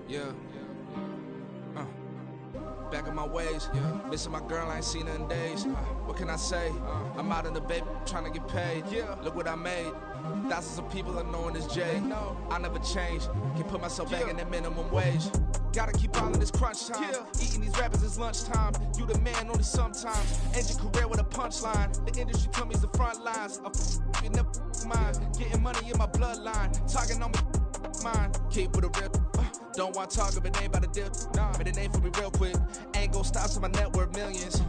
Yeah. Back in my ways, missing my girl, I ain't seen her in days. What can I say? I'm out in the baby, trying to get paid. Look what I made. Thousands of people are knowing this Jay. I never change. Can put myself back in that minimum wage. Gotta keep all of this crunch time. Eating these rappers is lunchtime. You the man only sometimes. End your career with a punchline. The industry told me it's the front lines. You never mind. Getting money in my bloodline. Talking on me, mine. Keep with a real. Don't want to talk if it ain't about a dip. But it ain't for me real quick. Ain't gon' stop till my net worth millions.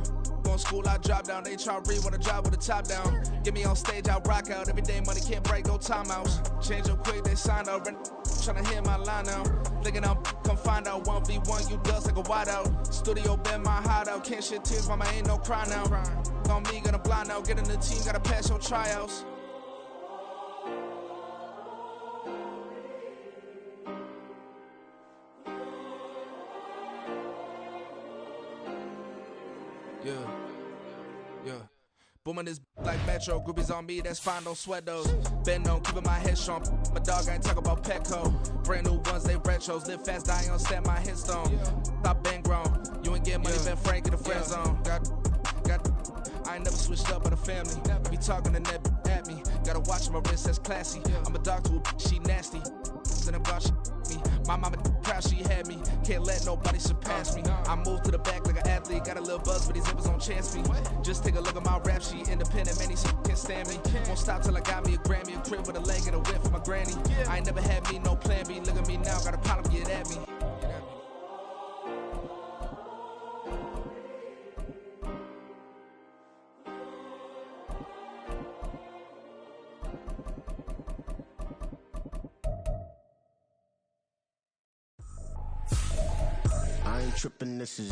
Going school, I drop down. They try to read when I drop with the top down. Get me on stage, I rock out. Every day money can't break, no timeouts. Change up quick, they sign up. Tryna hear my line now. Thinking I'm come find out 1v1, you dust like a wideout. Studio been my hideout. Can't shed tears, mama ain't no cry now. On me, gonna blind out. Get in the team, gotta pass your tryouts. Yeah. Booming this like Metro. Groupies on me, that's fine, don't sweat those. Been on, keeping my head strong. My dog ain't talk about Petco. Brand new ones, they retros. Live fast, dying on set, my headstone. Stop been grown. You ain't get money, been Frank in the friend zone. Got. I ain't never switched up on the family. Be talking to that at me. Gotta watch my wrist, that's classy. I'm a dog to a she nasty. Then I'm about me. My mama proud she had me. Can't let nobody surpass me. I moved to the back like an athlete. Got a little buzz, but these zippers don't chance me. Just take a look at my rap sheet. Independent, man, these can't stand me. Won't stop till I got me a Grammy. A crib with a leg and a whip for my granny. I ain't never had me no plan B. Look at me now, got a problem, get at me. Trippin', this is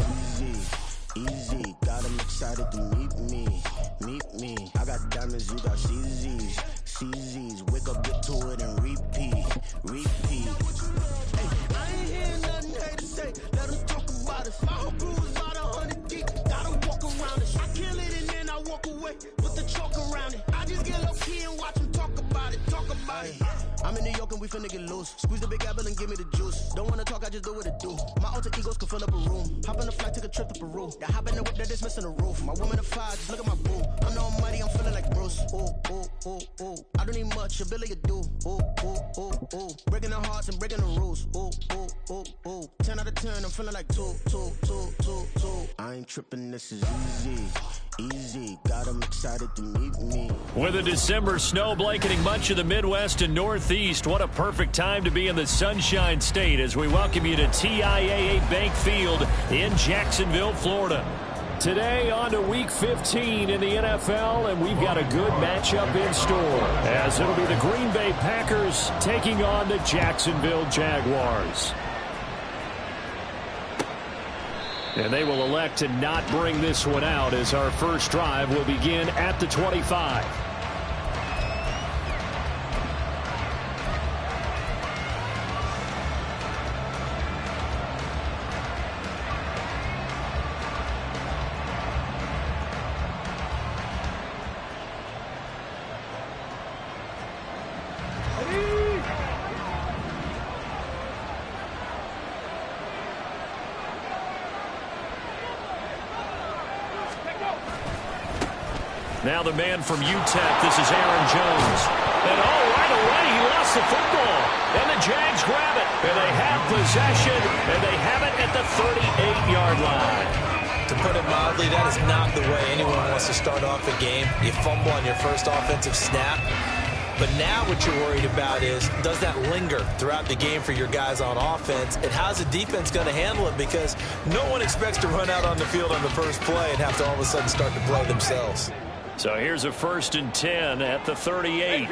easy, got them excited to meet me. I got diamonds, you got CZs, wake up, get to it and repeat. Hey, I ain't hearing nothing hate to say, let them talk about us. My whole crew is about 100 deep, gotta walk around it. I kill it and then I walk away with the chalk around it. I just get low key and watch them talk about it. I'm in New York and we finna get loose. Squeeze the big apple and give me the juice. Don't wanna talk, I just do what it do. My alter egos can fill up a room. Hop on a flight, take a trip to Peru. The hop in the whip that is missing the roof. My woman a fire, just look at my boo. I'm no money, I'm feeling like Bruce. Ooh. I don't need much, ability to do. Ooh. Breaking the hearts and breaking the rules. Ooh. 10 out of 10, I'm feeling like two. I ain't tripping, this is easy, got them excited to meet me. With a December snow blanketing much of the Midwest and Northeast, what a perfect time to be in the Sunshine State as we welcome you to TIAA Bank Field in Jacksonville, Florida. Today on to Week 15 in the NFL, and we've got a good matchup in store as it'll be the Green Bay Packers taking on the Jacksonville Jaguars. And they will elect to not bring this one out as our first drive will begin at the 25. Now the man from UTEP, this is Aaron Jones. And right away he lost the football. And the Jags grab it. And they have possession. And they have it at the 38-yard line. To put it mildly, that is not the way anyone wants to start off a game. You fumble on your first offensive snap. But now what you're worried about is, does that linger throughout the game for your guys on offense? And how's the defense going to handle it? Because no one expects to run out on the field on the first play and have to all of a sudden start to play themselves. So here's a 1st and 10 at the 38.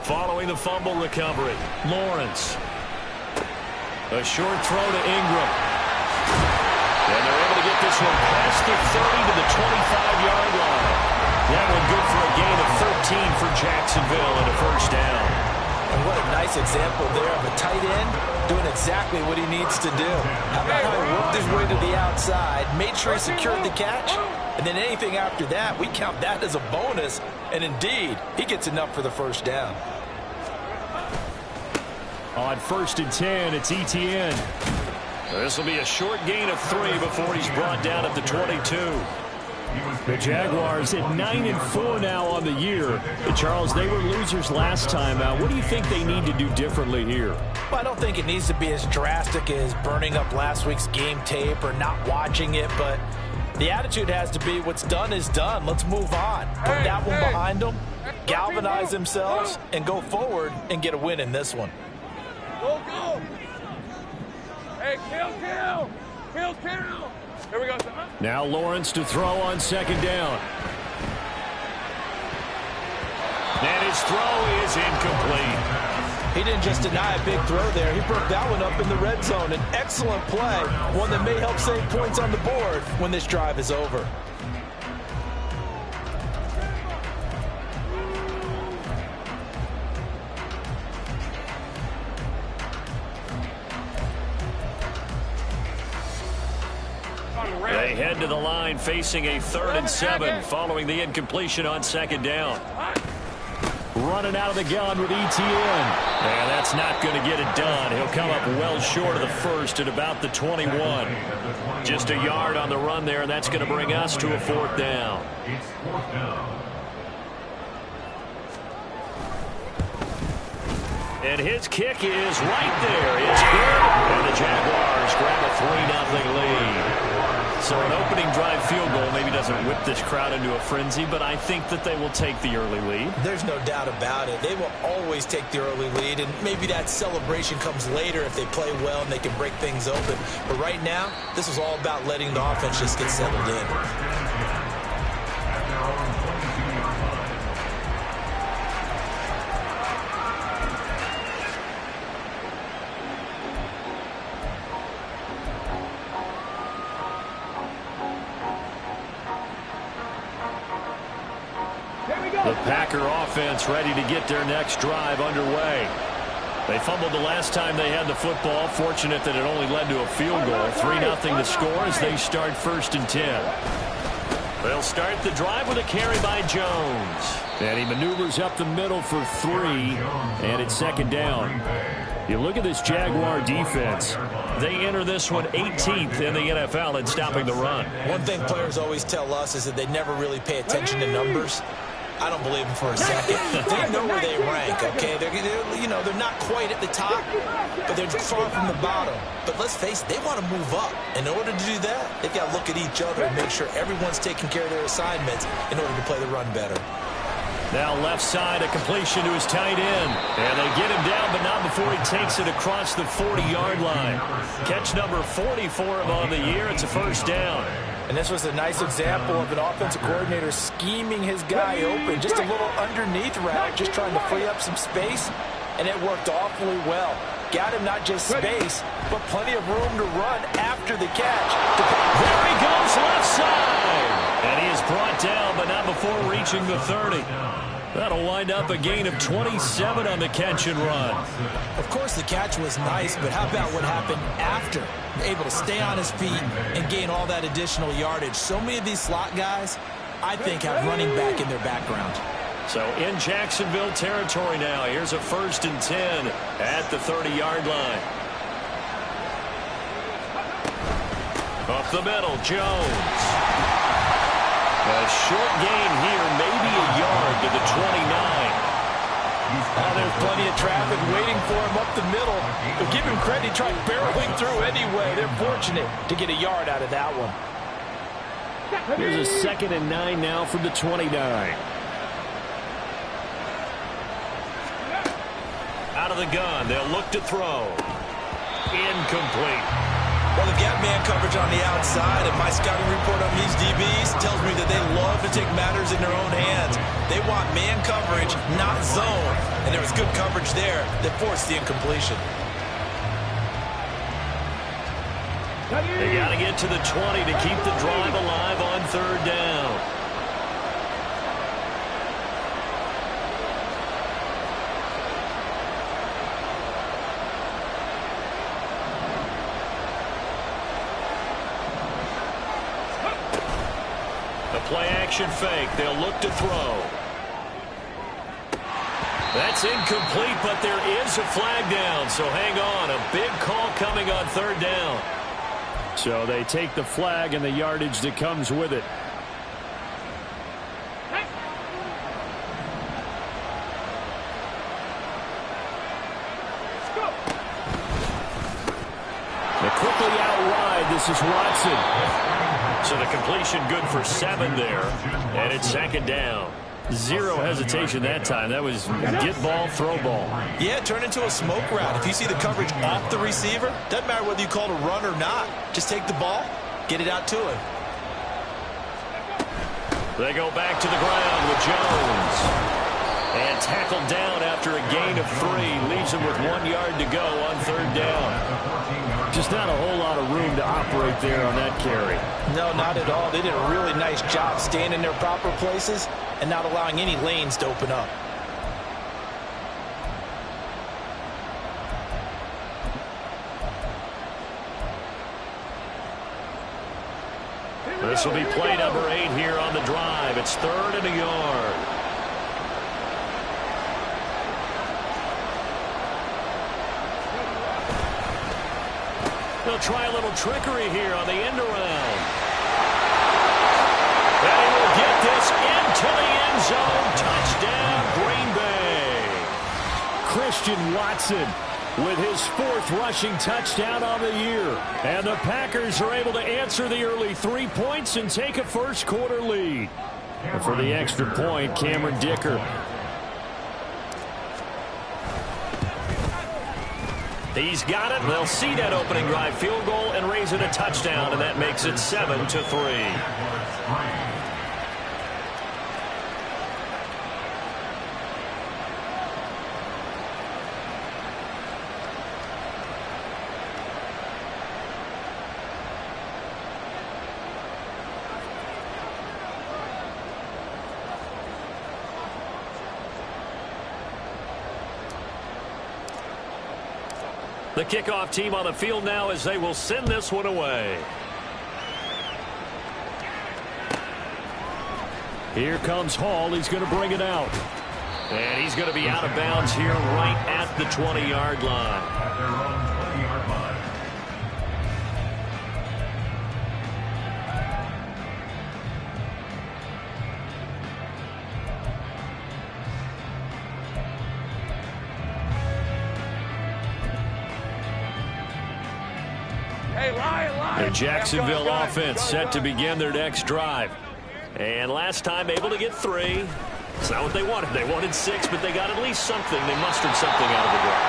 Following the fumble recovery, Lawrence. A short throw to Ingram. And they're able to get this one past the 30 to the 25-yard line. That one good for a gain of 13 for Jacksonville and a first down. And what a nice example there of a tight end doing exactly what he needs to do. How about how he worked his way to the outside, made sure he secured the catch, and then anything after that, we count that as a bonus. And indeed, he gets enough for the first down. On 1st and 10, it's Etienne. This will be a short gain of 3 before he's brought down at the 22. The Jaguars at 9-4 now on the year. And Charles, they were losers last time out. What do you think they need to do differently here? Well, I don't think it needs to be as drastic as burning up last week's game tape or not watching it, but the attitude has to be what's done is done. Let's move on. Put that one behind them, galvanize themselves, and go forward and get a win in this one. Go, go. Hey, kill. Here we go. Now Lawrence to throw on 2nd down. And his throw is incomplete. He didn't just deny a big throw there. He broke that one up in the red zone. An excellent play, one that may help save points on the board when this drive is over. They head to the line facing a 3rd and 7 following the incompletion on 2nd down. Running out of the gun with Etienne. And that's not going to get it done. He'll come up well short of the 1st at about the 21. Just a yard on the run there, and that's going to bring us to a 4th down. And his kick is right there. It's good. And the Jaguars grab a 3-0 lead. So an opening drive field goal maybe doesn't whip this crowd into a frenzy, but I think that they will take the early lead. There's no doubt about it. They will always take the early lead, and maybe that celebration comes later if they play well and they can break things open. But right now, this is all about letting the offense just get settled in. The Packer offense ready to get their next drive underway. They fumbled the last time they had the football. Fortunate that it only led to a field goal. 3-0 to score as they start 1st and 10. They'll start the drive with a carry by Jones. And he maneuvers up the middle for 3. And it's 2nd down. You look at this Jaguar defense. They enter this one 18th in the NFL in stopping the run. One thing players always tell us is that they never really pay attention to numbers. I don't believe them for a second. They know where they rank, okay? They're not quite at the top, but they're far from the bottom. But let's face it, they want to move up. In order to do that, they've got to look at each other and make sure everyone's taking care of their assignments in order to play the run better. Now left side, a completion to his tight end. And they get him down, but not before he takes it across the 40-yard line. Catch number 40 for him on the year. It's a 1st down. And this was a nice example of an offensive coordinator scheming his guy open. Just a little underneath route, just trying to free up some space. And it worked awfully well. Got him not just space, but plenty of room to run after the catch. There he goes, left side. And he is brought down, but not before reaching the 30. That'll wind up a gain of 27 on the catch and run. Of course, the catch was nice, but how about what happened after? Able to stay on his feet and gain all that additional yardage. So many of these slot guys, I think, have running back in their background. So in Jacksonville territory now. Here's a 1st and 10 at the 30-yard line. Up the middle, Jones. A short gain here, maybe a yard to the 29. Oh, there's plenty of traffic waiting for him up the middle. But give him credit, he tried barreling through anyway. They're fortunate to get a yard out of that one. Here's a 2nd and 9 now from the 29. Out of the gun, they'll look to throw. Incomplete. Well, they've got man coverage on the outside, and my scouting report on these DBs tells me that they love to take matters in their own hands. They want man coverage, not zone. And there was good coverage there that forced the incompletion. They got to get to the 20 to keep the drive alive on 3rd down. Play action fake. They'll look to throw. That's incomplete, but there is a flag down. So hang on. A big call coming on third down. So they take the flag and the yardage that comes with it. They're quickly out wide. This is Watson. So the completion good for 7 there. And it's second down. Zero hesitation that time. That was get ball, throw ball. Yeah, turn into a smoke route. If you see the coverage off the receiver, doesn't matter whether you call it a run or not. Just take the ball, get it out to him. They go back to the ground with Jones. And tackled down after a gain of 3. Leaves him with 1 yard to go on third down. Just not a whole lot of room to operate there on that carry. No, not at all. They did a really nice job staying in their proper places and not allowing any lanes to open up. This will be play number 8 here on the drive. It's 3rd and a yard. They'll try a little trickery here on the end around. And he will get this into the end zone. Touchdown, Green Bay. Christian Watson with his 4th rushing touchdown on the year. And the Packers are able to answer the early 3 points and take a first quarter lead. And for the extra point, Cameron Dicker. He's got it. They'll see that opening drive field goal and raise it a touchdown, and that makes it 7-3. The kickoff team on the field now as they will send this one away. Here comes Hall. He's going to bring it out. And he's going to be out of bounds here right at the 20-yard line. The Jacksonville offense set to begin their next drive. And last time able to get 3. It's not what they wanted. They wanted 6, but they got at least something. They mustered something out of the drive.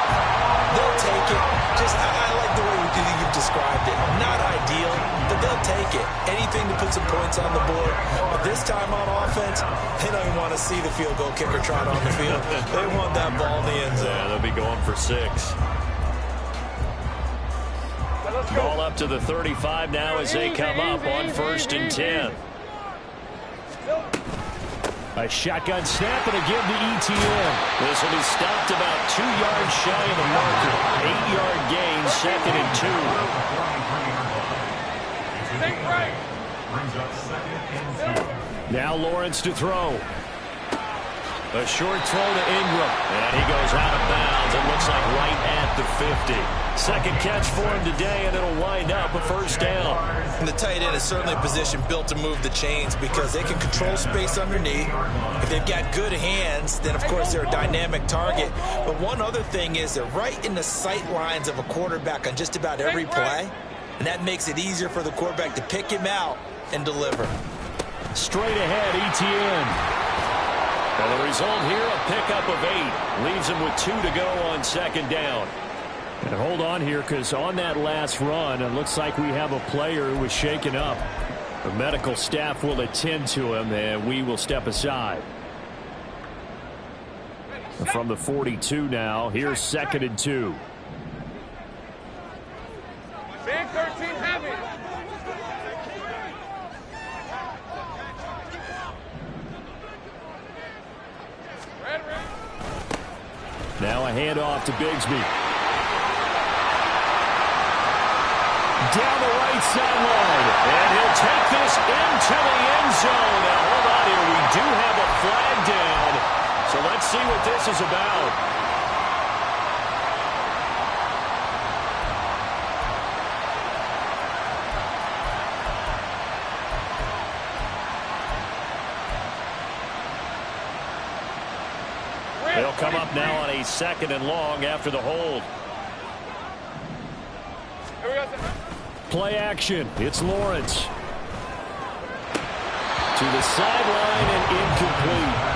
They'll take it. I like the way you've described it. Not ideal, but they'll take it. Anything to put some points on the board. But this time on offense, they don't even want to see the field goal kicker trot on the field. They want that ball in the end zone. Yeah, they'll be going for 6. Ball up to the 35 now as they come up on 1st and 10. A shotgun snap and a give to ETN. This will be stopped about 2 yards shy of the marker. 8-yard gain, 2nd and 2. Now Lawrence to throw. A short throw to Ingram. And he goes out of bounds. It looks like right at the 50. Second catch for him today, and it'll wind up a first down. And the tight end is certainly a position built to move the chains because they can control space underneath. If they've got good hands, then, of course, they're a dynamic target. But one other thing is they're right in the sight lines of a quarterback on just about every play, and that makes it easier for the quarterback to pick him out and deliver. Straight ahead, ETN. And the result here, a pickup of 8. Leaves him with 2 to go on 2nd down. And hold on here, because on that last run, it looks like we have a player who was shaken up. The medical staff will attend to him, and we will step aside. From the 42 now, here's 2nd and 2. Big 13 heavy. Now a handoff to Bigsby. Down the right sideline. And he'll take this into the end zone. Now, hold on here. We do have a flag down. So let's see what this is about. They'll come up now on a 2nd and long after the hold. Play action. It's Lawrence. To the sideline and incomplete.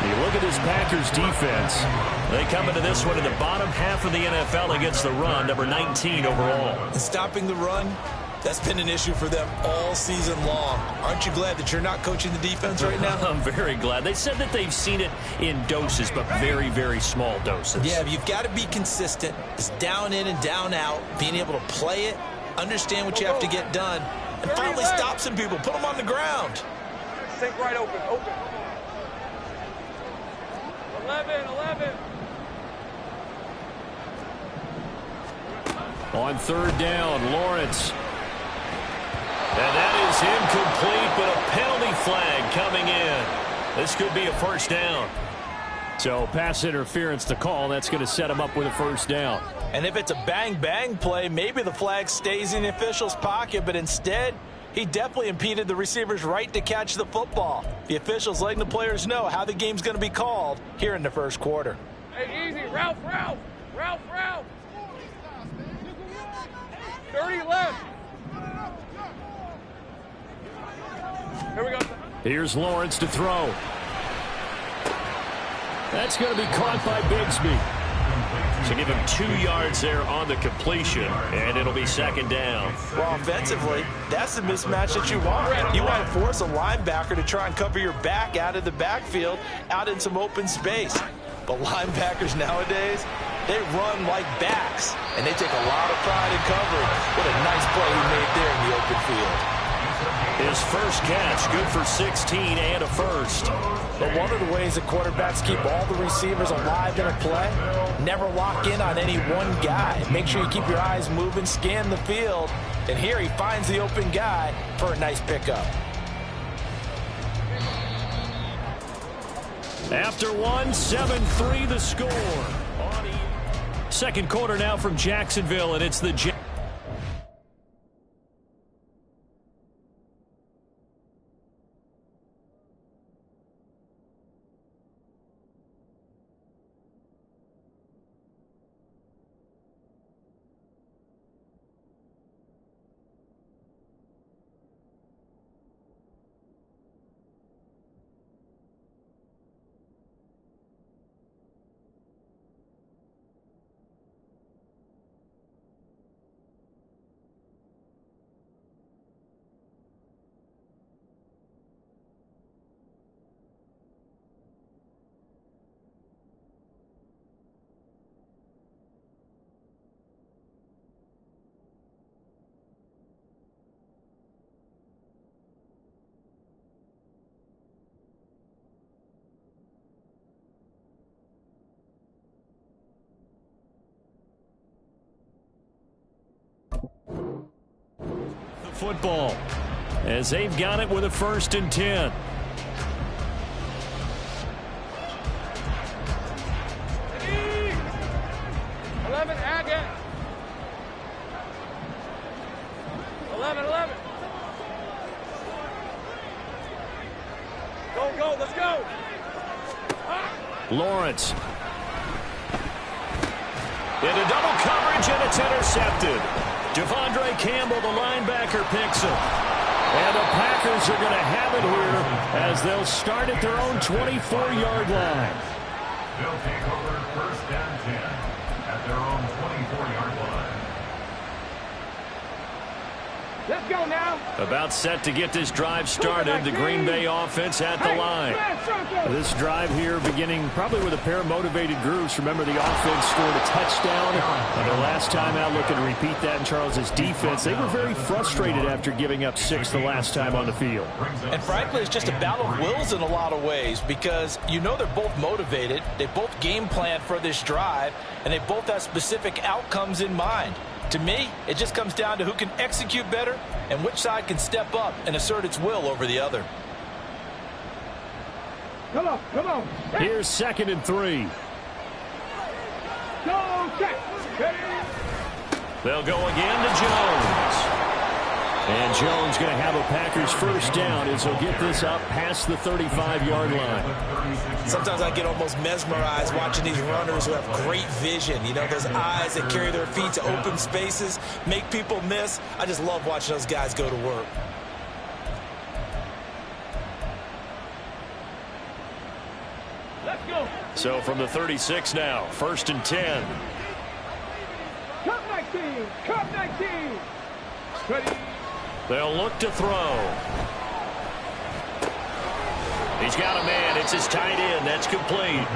You look at this Packers defense. They come into this one in the bottom half of the NFL against the run, number 19 overall. And stopping the run, that's been an issue for them all season long. Aren't you glad that you're not coaching the defense right now? I'm very glad. They said that they've seen it in doses, but very, very small doses. Yeah, you've got to be consistent. It's down in and down out, being able to play it, understand what you have to get done, and finally stop some people, put them on the ground. Sink right open. 11. On 3rd down, Lawrence. And that is incomplete, but a penalty flag coming in. This could be a 1st down. So pass interference to call. That's going to set him up with a 1st down. And if it's a bang-bang play, maybe the flag stays in the official's pocket, but instead, he definitely impeded the receiver's right to catch the football. The officials letting the players know how the game's going to be called here in the 1st quarter. Hey, easy. Ralph. 30 left. Here we go. Here's Lawrence to throw. That's going to be caught by Bigsby. So give him 2 yards there on the completion, and it'll be 2nd down. Well, offensively, that's the mismatch that you want. You want to force a linebacker to try and cover your back out of the backfield, out in some open space. But linebackers nowadays, they run like backs, and they take a lot of pride in covering. What a nice play he made there in the open field. His first catch, good for 16 and a 1st. But one of the ways that quarterbacks keep all the receivers alive in a play, never lock in on any one guy. Make sure you keep your eyes moving, scan the field, and here he finds the open guy for a nice pickup. After 1, 7-3 the score. 2nd quarter now from Jacksonville, and it's the football as they've got it with a 1st and 10. Agate. 11. Go, let's go. Lawrence. Into double coverage, and it's intercepted. Devondre Campbell, the linebacker, picks him. And the Packers are going to have it here as they'll start at their own 24-yard line. They'll take over 1st and 10 at their own 24-yard line. Let's go now. About set to get this drive started. The Green Bay offense at the line. This drive here beginning probably with a pair of motivated groups. Remember, the offense scored a touchdown on their last time out. Looking to repeat that in Charles's defense. They were very frustrated after giving up 6 the last time on the field. And frankly, it's just a battle of wills in a lot of ways because you know they're both motivated. They both game plan for this drive, and they both have specific outcomes in mind. To me, it just comes down to who can execute better and which side can step up and assert its will over the other. Come on, come on. Here's 2nd and 3. Go, check. They'll go again to Jones. And Jones going to have a Packers first down as he'll get this up past the 35-yard line. Sometimes I get almost mesmerized watching these runners who have great vision. You know, those eyes that carry their feet to open spaces, make people miss. I just love watching those guys go to work. Let's go. So from the 36 now, 1st and 10. Cup 19. Cup 19. Ready. They'll look to throw. He's got a man. It's his tight end. That's complete.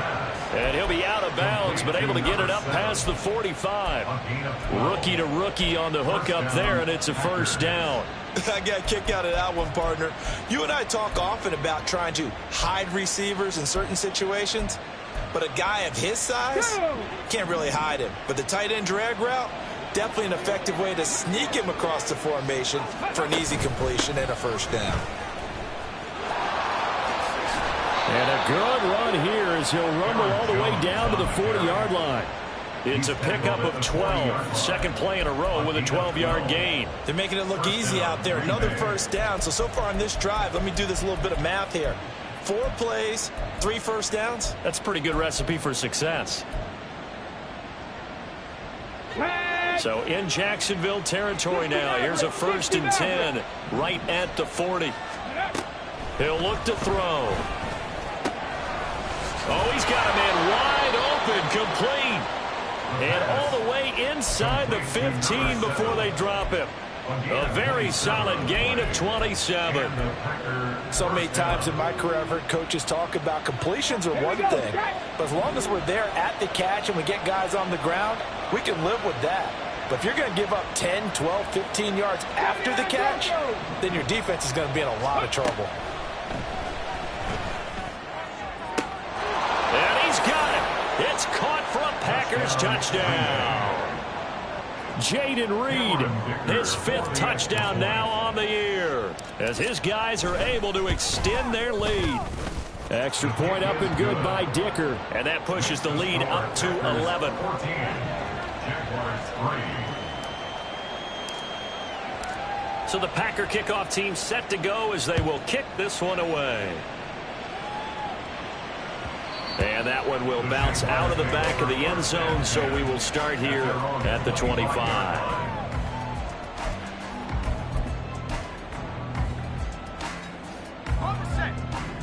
And he'll be out of bounds, but able to get it up past the 45. Rookie to rookie on the hook up there, and it's a first down. I got a kick out of that one, partner. You and I talk often about trying to hide receivers in certain situations, but a guy of his size can't really hide him. But the tight end drag route, definitely an effective way to sneak him across the formation for an easy completion and a first down. And a good run here as he'll rumble all the way down to the 40-yard line. It's a pickup of 12. Second play in a row with a 12-yard gain. They're making it look easy out there. Another first down. So far on this drive, let me do this little bit of math here. 4 plays, 3 first downs. That's a pretty good recipe for success. So in Jacksonville territory now. Here's a 1st and 10 right at the 40. He'll look to throw. Oh, he's got a man wide open, complete. And all the way inside the 15 before they drop him. A very solid gain of 27. So many times in my career I've heard coaches talk about completions are one thing, but as long as we're there at the catch and we get guys on the ground, we can live with that. But if you're going to give up 10, 12, 15 yards after the catch, then your defense is going to be in a lot of trouble. And he's got it. It's caught for a Packers touchdown. Jayden Reed, his 5th touchdown now on the year, as his guys are able to extend their lead. Extra point up and good by Dicker, and that pushes the lead up to 11. So the Packer kickoff team set to go as they will kick this one away. And that one will bounce out of the back of the end zone, so we will start here at the 25.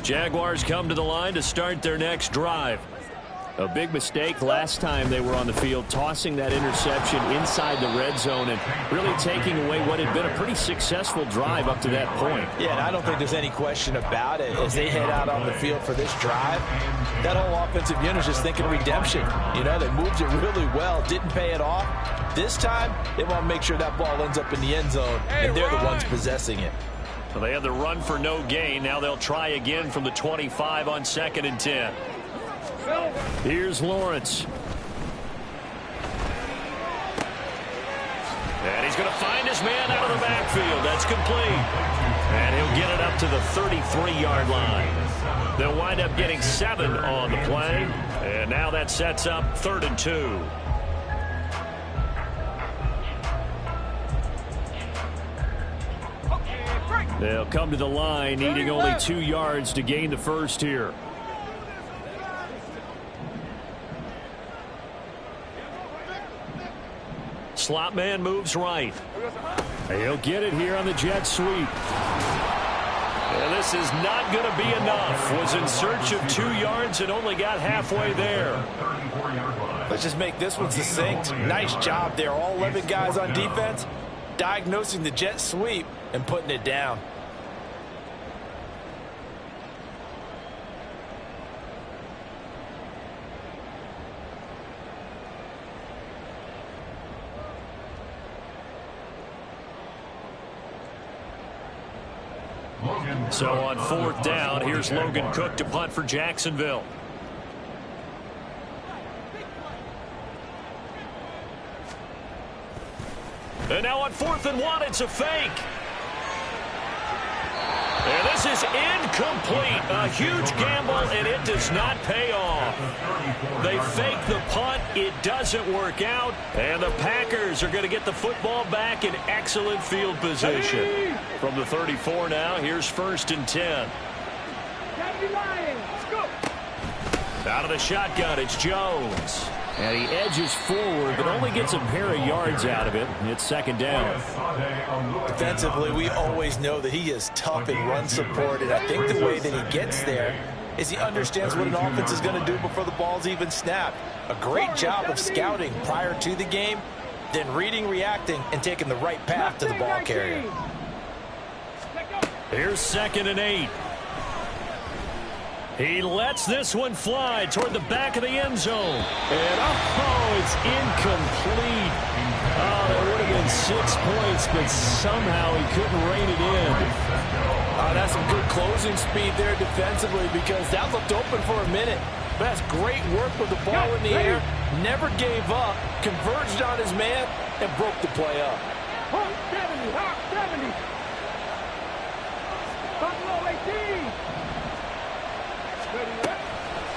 Jaguars come to the line to start their next drive. A big mistake last time they were on the field, tossing that interception inside the red zone and really taking away what had been a pretty successful drive up to that point. Yeah, and I don't think there's any question about it. As they head out on the field for this drive, that whole offensive unit is just thinking redemption. You know, they moved it really well, didn't pay it off. This time, they want to make sure that ball ends up in the end zone, and they're the ones possessing it. Well, they had the run for no gain. Now they'll try again from the 25 on 2nd and 10. Here's Lawrence. And he's going to find his man out of the backfield. That's complete. And he'll get it up to the 33-yard line. They'll wind up getting 7 on the play. And now that sets up 3rd and 2. They'll come to the line, needing only 2 yards to gain the first here. Slot man moves right. He'll get it here on the jet sweep. And this is not going to be enough. Was in search of 2 yards and only got halfway there. Let's just make this one succinct. Nice job there. All 11 guys on defense diagnosing the jet sweep and putting it down. So on 4th down, here's Logan Cook to punt for Jacksonville. And now on 4th and 1, it's a fake. And this is incomplete. A huge gamble, and it does not pay off. They fake the punt. It doesn't work out. And the Packers are going to get the football back in excellent field position. From the 34 now, here's 1st and 10. Out of the shotgun, it's Jones. And he edges forward, but only gets a pair of yards out of it. It's 2nd down. Defensively, we always know that he is tough in run support, and I think the way that he gets there is he understands what an offense is going to do before the ball's even snapped. A great job of scouting prior to the game, then reading, reacting, and taking the right path to the ball carrier. Here's 2nd and 8. He lets this one fly toward the back of the end zone. And, it's incomplete. Oh, that would have been 6 points, but somehow he couldn't rein it in. That's some good closing speed there defensively, because that looked open for a minute. But that's great work with the ball in the air. Never gave up, converged on his man, and broke the play up. Hawk 70, Hawk 70. Buffalo 18.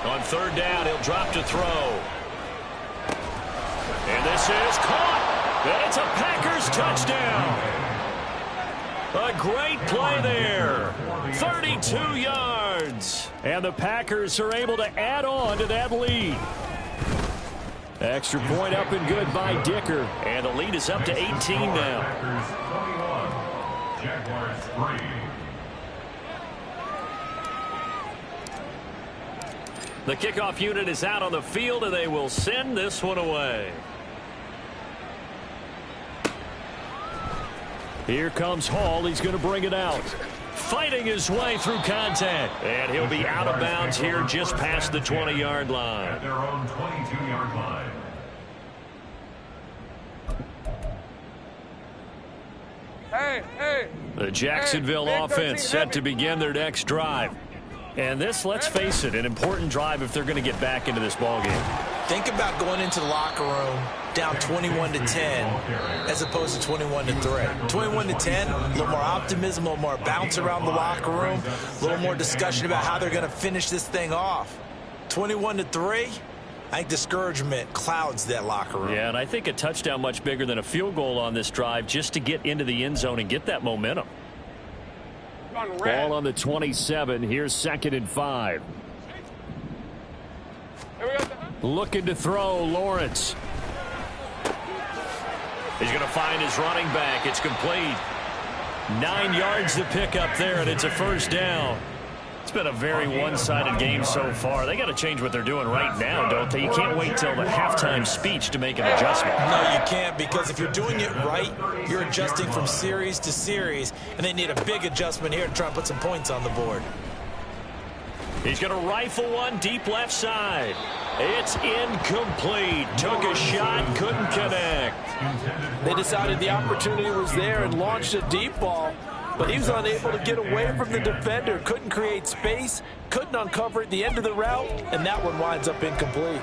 On 3rd down, he'll drop to throw. And this is caught. And it's a Packers touchdown. A great play there. 32 yards. And the Packers are able to add on to that lead. Extra point up and good by Dicker. And the lead is up to 18 now. Packers 21, Jaguars 3. The kickoff unit is out on the field, and they will send this one away. Here comes Hall. He's going to bring it out. Fighting his way through contact. And he'll be out of bounds here just past the 20-yard line. At their own 22-yard line. The Jacksonville offense set to begin their next drive. And this, let's face it, an important drive if they're going to get back into this ballgame. Think about going into the locker room down 21-10 as opposed to 21-3. 21-10, a little more optimism, a little more bounce around the locker room, a little more discussion about how they're going to finish this thing off. 21-3, I think discouragement clouds that locker room. Yeah, and I think a touchdown much bigger than a field goal on this drive just to get into the end zone and get that momentum. Ball on the 27. Here's 2nd and 5. Looking to throw, Lawrence. He's going to find his running back. It's complete. 9 yards to pick up there, and it's a 1st down. It's been a very one-sided game so far. They got to change what they're doing right now, don't they? You can't wait till the halftime speech to make an adjustment. No, you can't, because if you're doing it right, you're adjusting from series to series, and they need a big adjustment here to try and put some points on the board. He's going to rifle one deep left side. It's incomplete. Took a shot, couldn't connect. They decided the opportunity was there and launched a deep ball, but he was unable to get away from the defender. Couldn't create space, couldn't uncover at the end of the route, and that one winds up incomplete.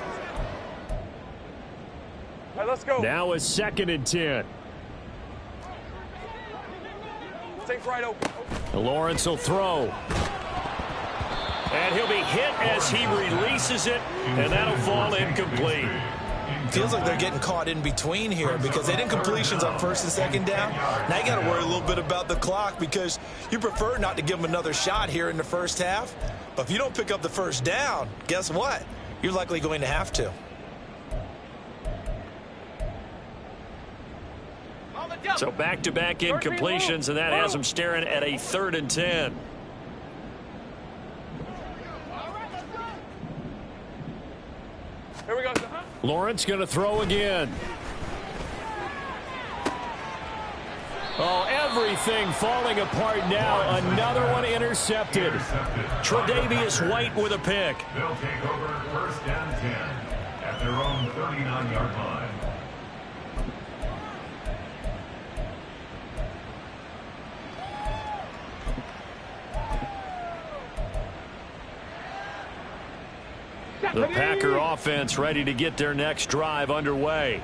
All right, let's go. Now it's 2nd and 10. Take right open. Lawrence will throw. And he'll be hit as he releases it, and that'll fall incomplete. Feels like they're getting caught in between here because they didn't completions on 1st and 2nd down. Now you got to worry a little bit about the clock because you prefer not to give them another shot here in the first half. But if you don't pick up the 1st down, guess what? You're likely going to have to. So back-to-back incompletions, and that has them staring at a 3rd and 10. Here we go. Lawrence going to throw again. Oh, everything falling apart now. Another one intercepted. Tre'Davious White with a pick. They'll take over 1st and 10 at their own 39-yard line. The Packer offense ready to get their next drive underway.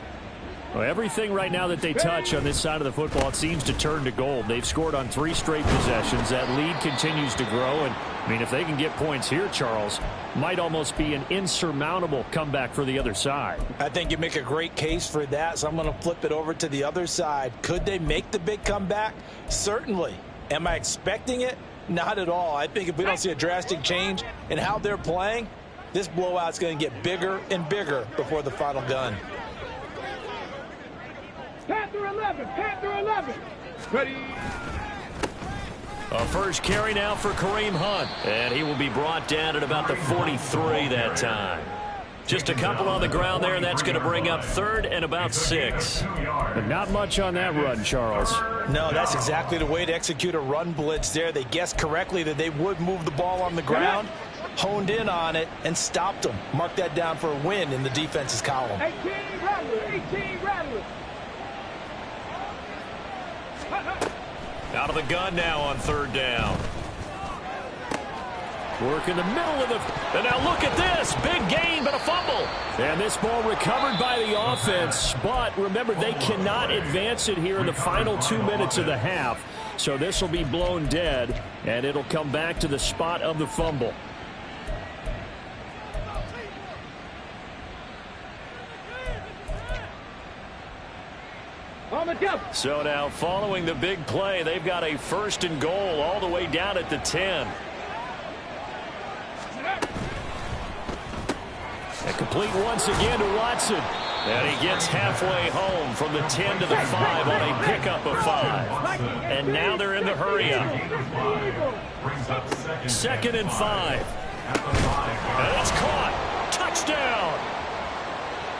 Well, everything right now that they touch on this side of the football, it seems to turn to gold. They've scored on 3 straight possessions. That lead continues to grow. And, I mean, if they can get points here, Charles, might almost be an insurmountable comeback for the other side. I think you make a great case for that, so I'm going to flip it over to the other side. Could they make the big comeback? Certainly. Am I expecting it? Not at all. I think if we don't see a drastic change in how they're playing, this blowout's going to get bigger and bigger before the final gun. Panther 11, Panther 11. Ready. A first carry now for Kareem Hunt. And he will be brought down at about the 43 that time. Just a couple on the ground there, and that's going to bring up 3rd and about 6. But not much on that run, Charles. No, that's exactly the way to execute a run blitz there. They guessed correctly that they would move the ball on the ground, honed in on it, and stopped them. Mark that down for a win in the defense's column. 18 Rattlers, 18 Rattlers. Out of the gun now on 3rd down. Work in the middle of the... And now look at this. Big gain, but a fumble. And this ball recovered by the offense. But remember, they cannot advance it here in the final 2 minutes of the half. So this will be blown dead, and it'll come back to the spot of the fumble. So now, following the big play, they've got a 1st and goal all the way down at the 10. And complete once again to Watson. And he gets halfway home from the 10 to the 5 on a pickup of 5. And now they're in the hurry-up. 2nd and 5. And it's caught. Touchdown.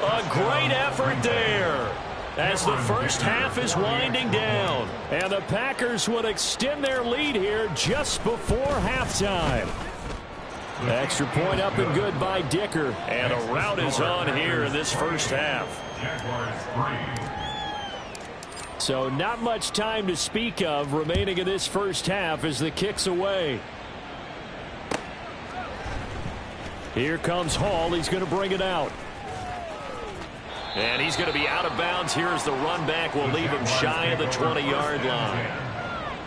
A great effort there, as the first half is winding down. And the Packers would extend their lead here just before halftime. Extra point up and good by Dicker. And a rout is on here in this first half. So not much time to speak of remaining in this first half as the kick's away. Here comes Hall. He's going to bring it out. And he's going to be out of bounds here as the run back will leave him shy of the 20-yard line.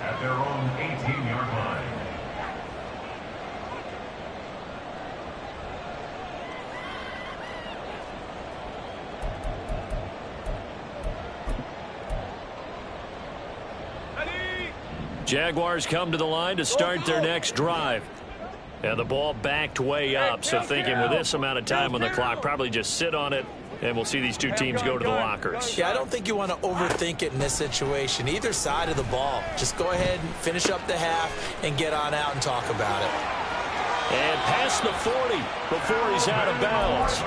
At their own 18-yard line. Jaguars come to the line to start their next drive. And the ball backed way up, so thinking with this amount of time on the clock, probably just sit on it, and we'll see these two teams go to the lockers. Yeah, I don't think you want to overthink it in this situation. Either side of the ball. Just go ahead and finish up the half and get on out and talk about it. And past the 40 before he's out of bounds.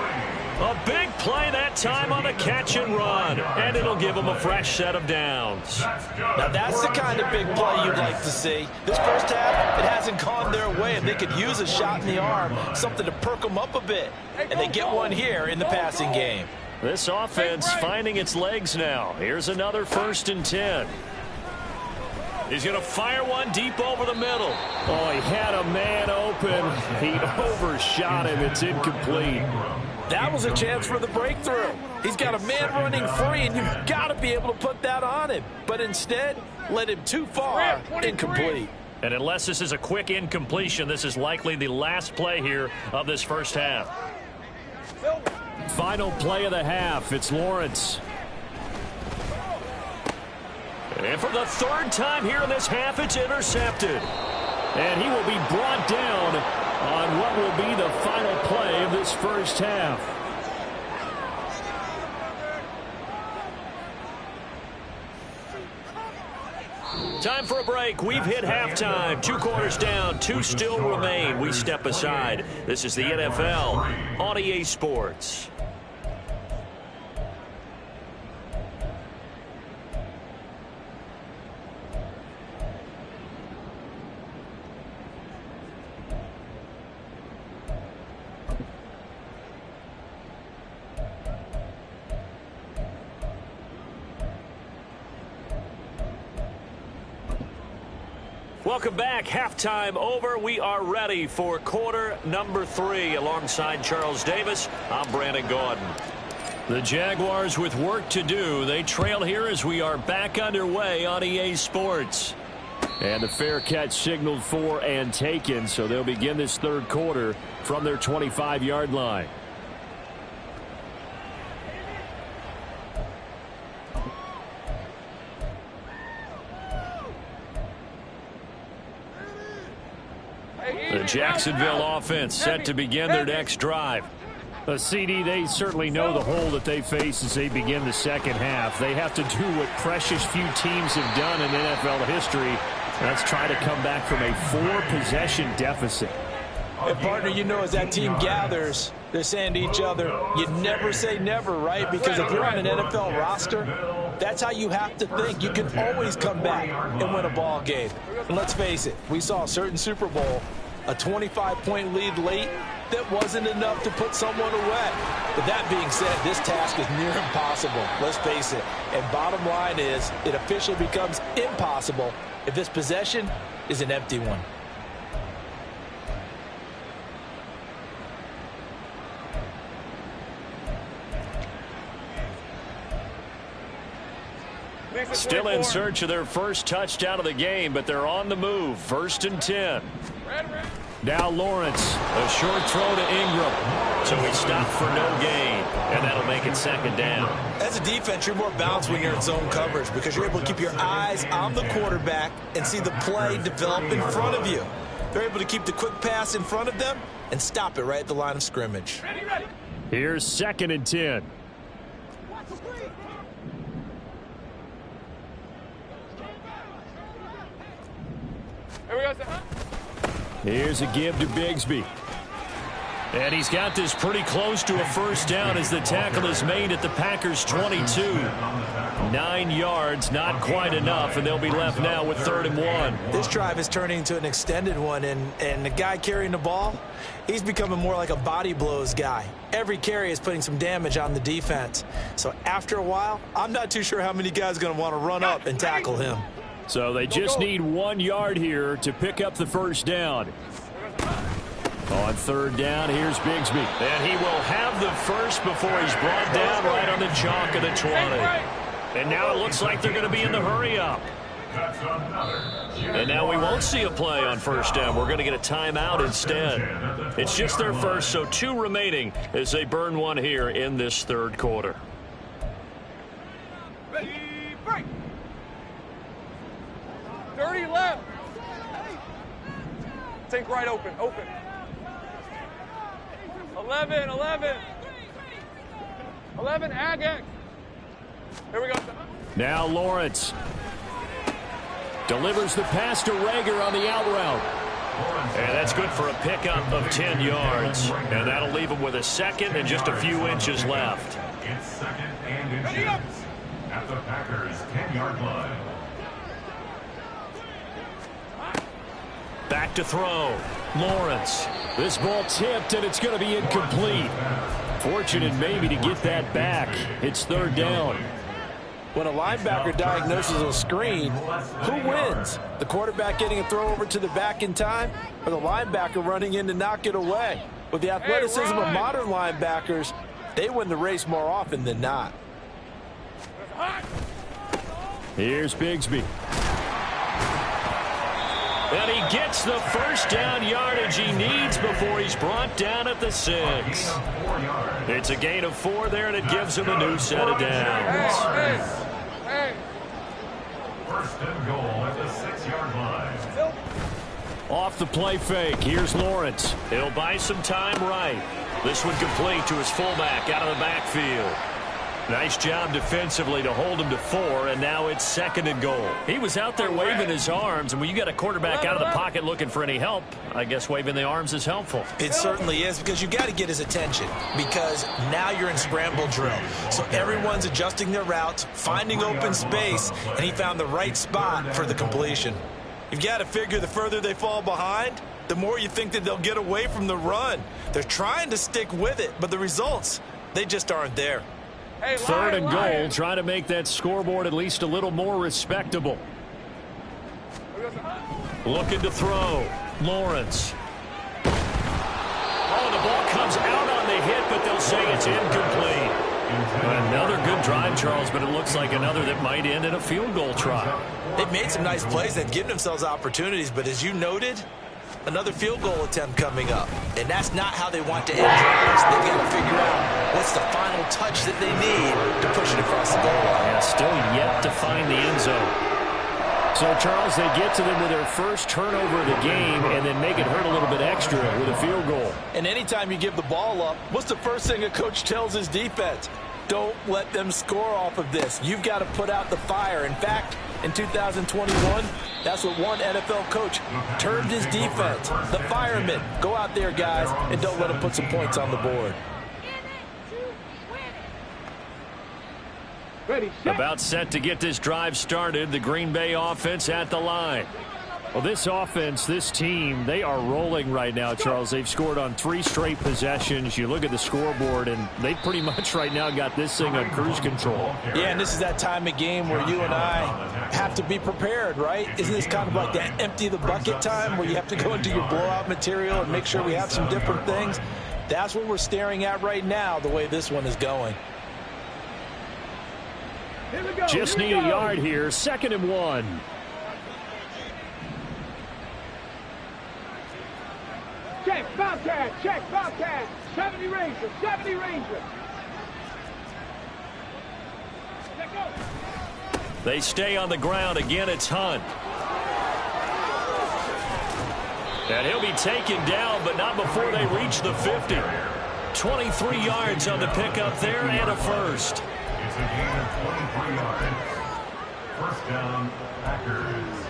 A big play that time on the catch and run, and it'll give him a fresh set of downs. Now that's the kind of big play you'd like to see. This first half, it hasn't gone their way, and they could use a shot in the arm, something to perk them up a bit. And they get one here in the passing game. This offense finding its legs now. Here's another 1st and 10. He's going to fire one deep over the middle. Oh, he had a man open. He overshot him. It's incomplete. That was a chance for the breakthrough. He's got a man running free, and you've got to be able to put that on him. But instead, led him too far, incomplete. And unless this is a quick incompletion, this is likely the last play here of this first half. Final play of the half. It's Lawrence. And for the 3rd time here in this half, it's intercepted. And he will be brought down on what will be the final play of this first half. Time for a break. We've hit halftime. 2 quarters down, 2 still remain. We step aside. This is the NFL on EA Sports. Welcome back. Halftime over. We are ready for quarter number 3. Alongside Charles Davis, I'm Brandon Gaudin. The Jaguars with work to do. They trail here as we are back underway on EA Sports. And the fair catch signaled for and taken, so they'll begin this third quarter from their 25-yard line. The Jacksonville offense set to begin their next drive. CD, they certainly know the hole that they face as they begin the second half. They have to do what precious few teams have done in NFL history. Let's try to come back from a 4-possession deficit. And partner, you know, as that team gathers, they're saying to each other, you never say never, right? Because if you're on an NFL roster, that's how you have to think. You can always come back and win a ball game. And let's face it, we saw a certain Super Bowl, a 25-point lead late, that wasn't enough to put someone away. But that being said, this task is near impossible. Let's face it. And bottom line is, it officially becomes impossible if this possession is an empty one. Still in search of their first touchdown of the game, but they're on the move. 1st and 10. Now Lawrence, a short throw to Ingram. So he stopped for no gain, and that'll make it 2nd down. As a defense, you're more balanced when you're in zone coverage because you're able to keep your eyes on the quarterback and see the play develop in front of you. They're able to keep the quick pass in front of them and stop it right at the line of scrimmage. Here's 2nd and 10. Here's a give to Bigsby. And he's got this pretty close to a first down as the tackle is made at the Packers' 22. 9 yards, not quite enough, and they'll be left now with 3rd and 1. This drive is turning into an extended one, and the guy carrying the ball, he's becoming more like a body blows guy. Every carry is putting some damage on the defense. So after a while, I'm not too sure how many guys are going to want to run up and tackle him. So they just need 1 yard here to pick up the first down. On 3rd down, here's Bigsby. And he will have the first before he's brought down right on the chalk of the 20. And now it looks like they're going to be in the hurry-up. And now we won't see a play on 1st down. We're going to get a timeout instead. It's just their first, so 2 remaining as they burn 1 here in this 3rd quarter. Ready, break. 30 left. Think right open. 11, Agak. Here we go. Now Lawrence delivers the pass to Rager on the out route. And that's good for a pickup of 10 yards. And that'll leave him with a 2nd and just a few inches left. It's 2nd and inches at the Packers' 10-yard line. Back to throw. Lawrence. This ball tipped, and it's going to be incomplete. Fortunate maybe to get that back. It's 3rd down. When a linebacker diagnoses a screen, who wins? The quarterback getting a throw over to the back in time, or the linebacker running in to knock it away? With the athleticism of modern linebackers, they win the race more often than not. Here's Bigsby. And he gets the first down yardage he needs before he's brought down at the 6. It's a gain of 4 there, and it gives him a new set of downs. Hey. 1st and goal at the 6-yard line. Off the play fake, here's Lawrence. He'll buy some time right. This one complete to his fullback out of the backfield. Nice job defensively to hold him to 4, and now it's 2nd and goal. He was out there waving his arms, and when you got a quarterback out of the pocket looking for any help, I guess waving the arms is helpful. It certainly is, because you got to get his attention, because now you're in scramble drill. So everyone's adjusting their routes, finding open space, and he found the right spot for the completion. You've got to figure the further they fall behind, the more you think that they'll get away from the run. They're trying to stick with it, but the results, they just aren't there. 3rd and goal, trying to make that scoreboard at least a little more respectable. Looking to throw. Lawrence. Oh, the ball comes out on the hit, but they'll say it's incomplete. Another good drive, Charles, but it looks like another that might end in a field goal try. They've made some nice plays. They've given themselves opportunities, but as you noted, another field goal attempt coming up. And that's not how they want to end drives. They've got to figure out what's the final touch that they need to push it across the goal line. Yeah, still yet to find the end zone. So, Charles, they get to them with their first turnover of the game and then make it hurt a little bit extra with a field goal. And anytime you give the ball up, what's the first thing a coach tells his defense? Don't let them score off of this. You've got to put out the fire. In fact, in 2021, that's what one NFL coach termed his defense. The firemen. Go out there, guys, and don't let them put some points on the board. Ready, set. About set to get this drive started, the Green Bay offense at the line. Well, this offense, this team, they are rolling right now, Charles. They've scored on 3 straight possessions. You look at the scoreboard, and they pretty much right now got this thing on cruise control. Yeah, and this is that time of game where you and I have to be prepared, right? Isn't this kind of like that empty the bucket time where you have to go into your blowout material and make sure we have some different things? That's what we're staring at right now, the way this one is going. Here we go. Just need a yard here, 2nd and 1. Check, Bobcat. 70 Ranger, 70 Ranger. Let go. They stay on the ground. Again, it's Hunt. And he'll be taken down, but not before they reach the 50. 23 yards on the pickup there and a first. It's a gain of 23 yards. First down, Packers.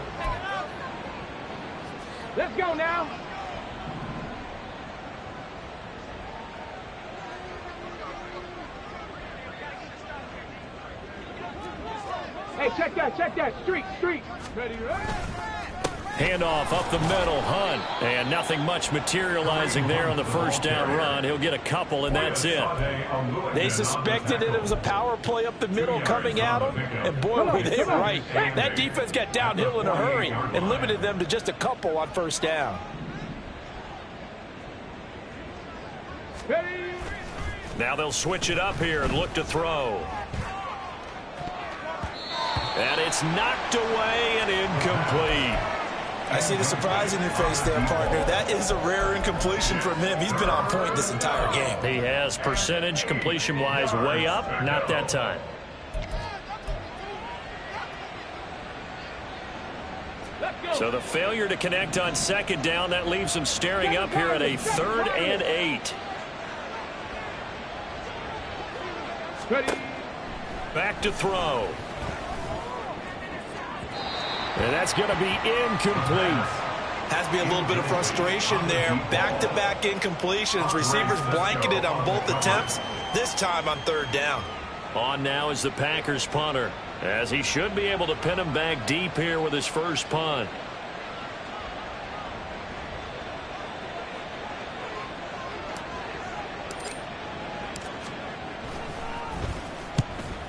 Let's go now. Hey, check that. Streak. Ready, Handoff up the middle, Hunt. And nothing much materializing there on the first down run. He'll get a couple, and that's it. They suspected it was a power play up the middle coming at them, and boy, were they right. That defense got downhill in a hurry and limited them to just a couple on first down. Ready. Now they'll switch it up here and look to throw. And it's knocked away and incomplete. I see the surprise in your face there, partner. That is a rare incompletion from him. He's been on point this entire game. He has percentage completion-wise way up. Not that time. So the failure to connect on 2nd down, that leaves him staring up here at a 3rd and 8. Ready. Back to throw. And that's going to be incomplete. Has to be a little bit of frustration there. Back-to-back incompletions. Receivers blanketed on both attempts, this time on 3rd down. On now is the Packers punter, as he should be able to pin him back deep here with his first punt.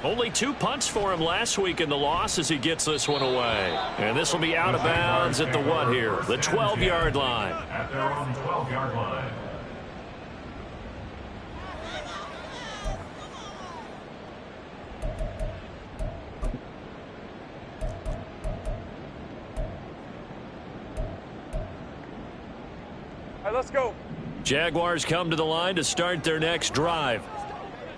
Only 2 punts for him last week in the loss as he gets this one away. And this will be out of bounds at the what here? The 12-yard line. At their own 12-yard line. All right, let's go. Jaguars come to the line to start their next drive.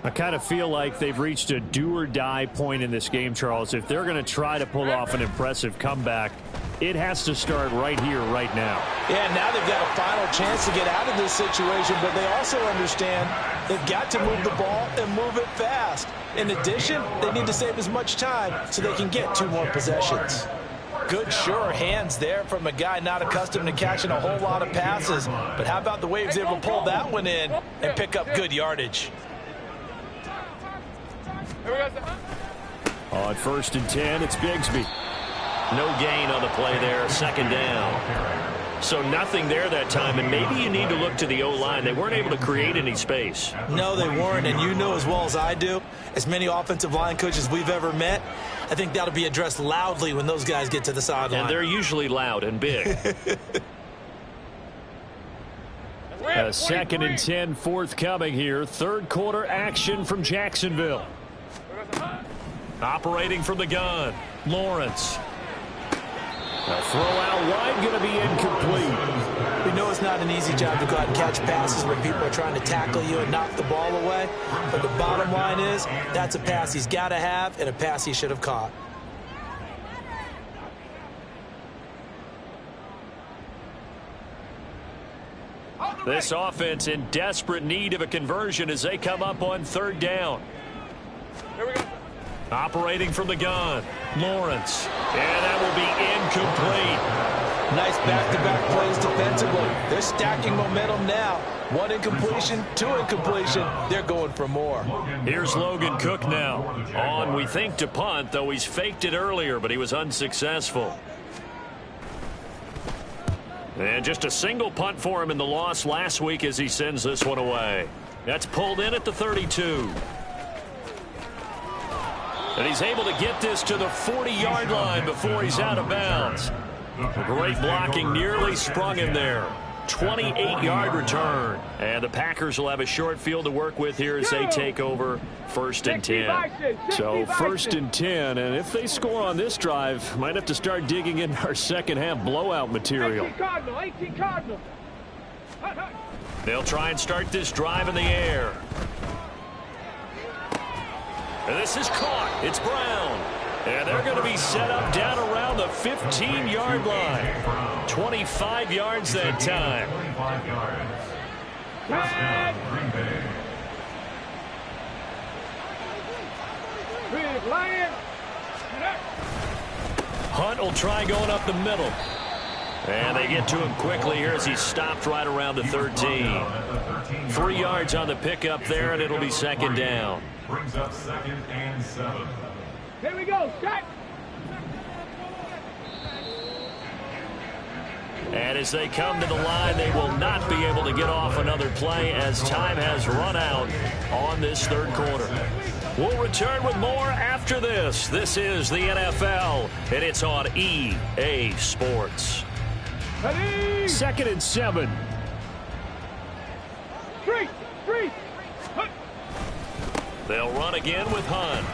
I kind of feel like they've reached a do-or-die point in this game, Charles. If they're going to try to pull off an impressive comeback, it has to start right here, right now. Yeah, now they've got a final chance to get out of this situation, but they also understand they've got to move the ball and move it fast. In addition, they need to save as much time so they can get 2 more possessions. Good, sure hands there from a guy not accustomed to catching a whole lot of passes. But how about the way he was able to pull that one in and pick up good yardage? On 1st and 10, it's Bigsby. No gain on the play there, 2nd down. So nothing there that time, and maybe you need to look to the O-line. They weren't able to create any space. No, they weren't, and you know as well as I do, as many offensive line coaches we've ever met, I think that'll be addressed loudly when those guys get to the sideline. And they're usually loud and big. A 2nd and 10 forthcoming here. Third quarter action from Jacksonville. Operating from the gun, Lawrence. A throw out wide, going to be incomplete. We know it's not an easy job to go out and catch passes where people are trying to tackle you and knock the ball away. But the bottom line is, that's a pass he's got to have and a pass he should have caught. This offense in desperate need of a conversion as they come up on 3rd down. Here we go. Operating from the gun, Lawrence. And that will be incomplete. Nice back-to-back plays defensively. They're stacking momentum now. 1 incompletion, 2 incompletion. They're going for more. Here's Logan Cook now. On, we think, to punt, though he's faked it earlier, but he was unsuccessful. And just a single punt for him in the loss last week as he sends this one away. That's pulled in at the 32. And he's able to get this to the 40-yard line before he's out of bounds. Great blocking, nearly sprung him there. 28-yard return. And the Packers will have a short field to work with here as they take over 1st and 10. So 1st and 10, and if they score on this drive, might have to start digging in our second-half blowout material. 18 Cardinal. They'll try and start this drive in the air. And this is caught. It's Brown. And they're going to be set up down around the 15-yard line. 25 yards that time. 25 yards. First down, Green Bay. Hunt will try going up the middle. And they get to him quickly here as he's stopped right around the 13. 3 yards on the pickup there, and it'll be 2nd down. Brings up 2nd and 7. Here we go, set. And as they come to the line, they will not be able to get off another play as time has run out on this 3rd quarter. We'll return with more after this. This is the NFL, and it's on EA Sports. Ready. 2nd and 7. Three. They'll run again with Hunt.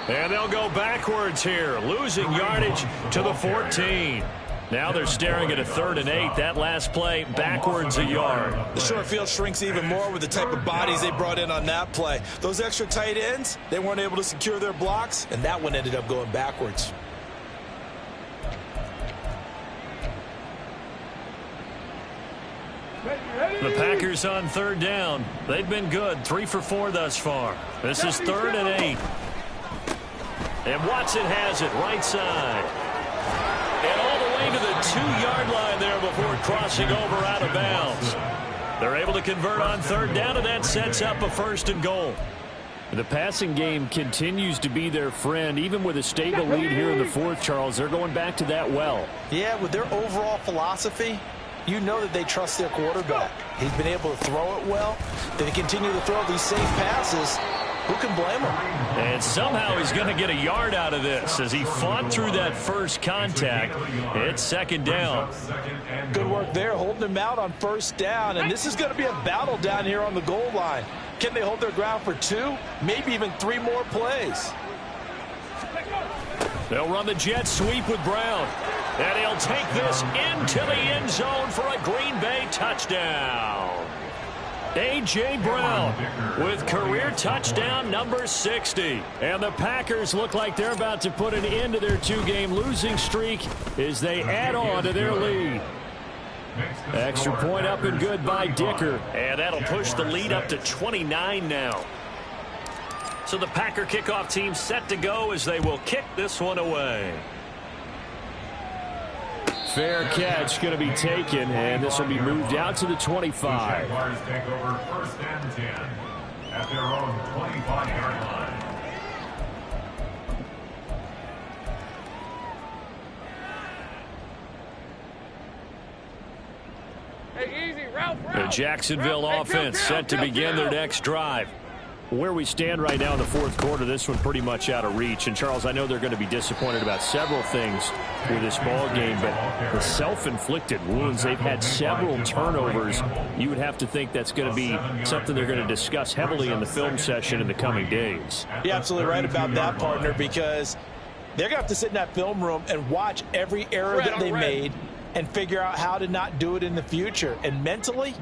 And they'll go backwards here, losing yardage to the 14. Now they're staring at a 3rd and 8. That last play, backwards a yard. The short field shrinks even more with the type of bodies they brought in on that play. Those extra tight ends, they weren't able to secure their blocks, and that one ended up going backwards. The Packers on 3rd down. They've been good, 3 for 4 thus far. This is 3rd and 8. And Watson has it right side. And all the way to the 2-yard line there before crossing over out of bounds. They're able to convert on 3rd down, and that sets up a 1st and goal. The passing game continues to be their friend. Even with a stable lead here in the 4th, Charles, they're going back to that well. Yeah, with their overall philosophy, you know that they trust their quarterback. He's been able to throw it well. They continue to throw these safe passes. Who can blame him? And somehow he's going to get a yard out of this as he fought through that first contact. It's 2nd down. Good work there, holding him out on 1st down. And this is going to be a battle down here on the goal line. Can they hold their ground for 2, maybe even 3 more plays? They'll run the jet sweep with Brown. And he'll take this into the end zone for a Green Bay touchdown. A.J. Brown with career touchdown number 60. And the Packers look like they're about to put an end to their 2-game losing streak as they add on to their lead. Extra point up and good by Dicker. And that'll push the lead up to 29 now. So the Packer kickoff team set to go as they will kick this one away. Fair catch going to be taken, and this will be moved out to the 25. Jaguars take over 1st and 10 at their own 25-yard line. Hey, easy, route. The Jacksonville offense set to begin their next drive. Where we stand right now in the fourth quarter, this one pretty much out of reach. And, Charles, I know they're going to be disappointed about several things with this ball game, but the self-inflicted wounds, they've had several turnovers. You would have to think that's going to be something they're going to discuss heavily in the film session in the coming days. You're absolutely right about that, partner, because they're going to have to sit in that film room and watch every error that they made and figure out how to not do it in the future. And mentally,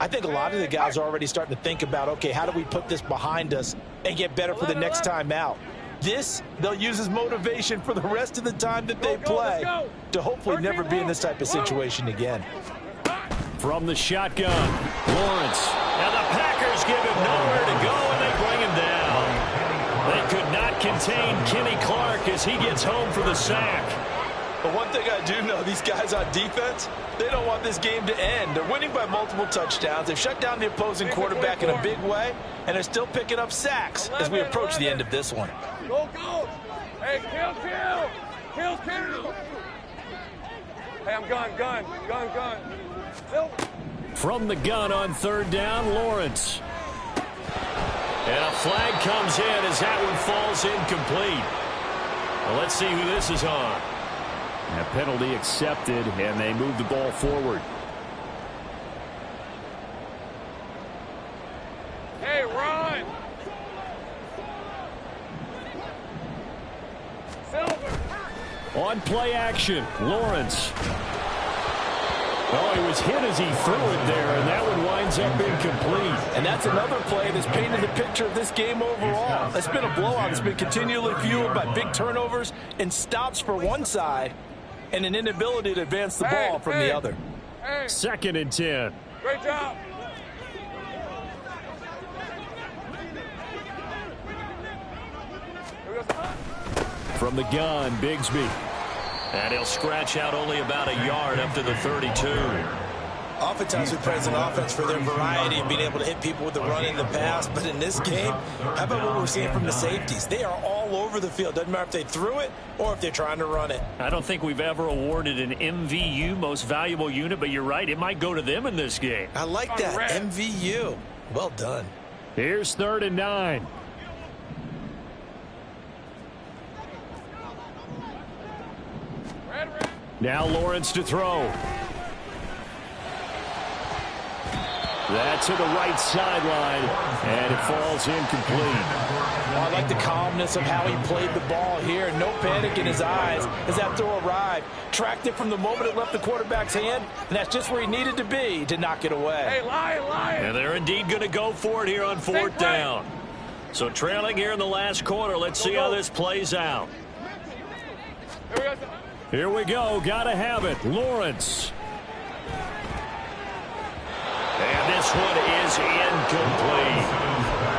I think a lot of the guys are already starting to think about, okay, how do we put this behind us and get better for the next time out? This, they'll use as motivation for the rest of the time that they play to hopefully never be in this type of situation again. From the shotgun, Lawrence. And the Packers give him nowhere to go, and they bring him down. They could not contain Kenny Clark as he gets home for the sack. But one thing I do know, these guys on defense, they don't want this game to end. They're winning by multiple touchdowns. They've shut down the opposing quarterback in a big way, and they're still picking up sacks as we approach the end of this one. Go, go. Hey, kill. Hey, I'm gun. From the gun on third down, Lawrence. And a flag comes in as that one falls incomplete. Well, let's see who this is on. A penalty accepted, and they move the ball forward. Hey, run! Silver! On play action, Lawrence. Oh, he was hit as he threw it there, and that one winds up incomplete. And that's another play that's painted the picture of this game overall. It's been a blowout. It's been continually fueled by big turnovers and stops for one side and an inability to advance the ball from the other. Hey. 2nd and 10. Great job. From the gun, Bigsby. And he'll scratch out only about a yard up to the 32. Oftentimes we praise an offense for their variety of being able to hit people with the run in the pass, but in this game, how about what we're seeing from the safeties? They are all over the field. Doesn't matter if they threw it or if they're trying to run it. I don't think we've ever awarded an MVU, most valuable unit, but you're right, it might go to them in this game. I like that, MVU. Well done. Here's 3rd and 9. Now Lawrence to throw. That's to the right sideline, and it falls incomplete. Well, I like the calmness of how he played the ball here. No panic in his eyes as that throw arrived. Tracked it from the moment it left the quarterback's hand, and that's just where he needed to be to knock it away. Hey, lion. And they're indeed going to go for it here on 4th down. So trailing here in the last quarter. Let's see how this plays out. Here we go. Got to have it. Lawrence. And this one is incomplete.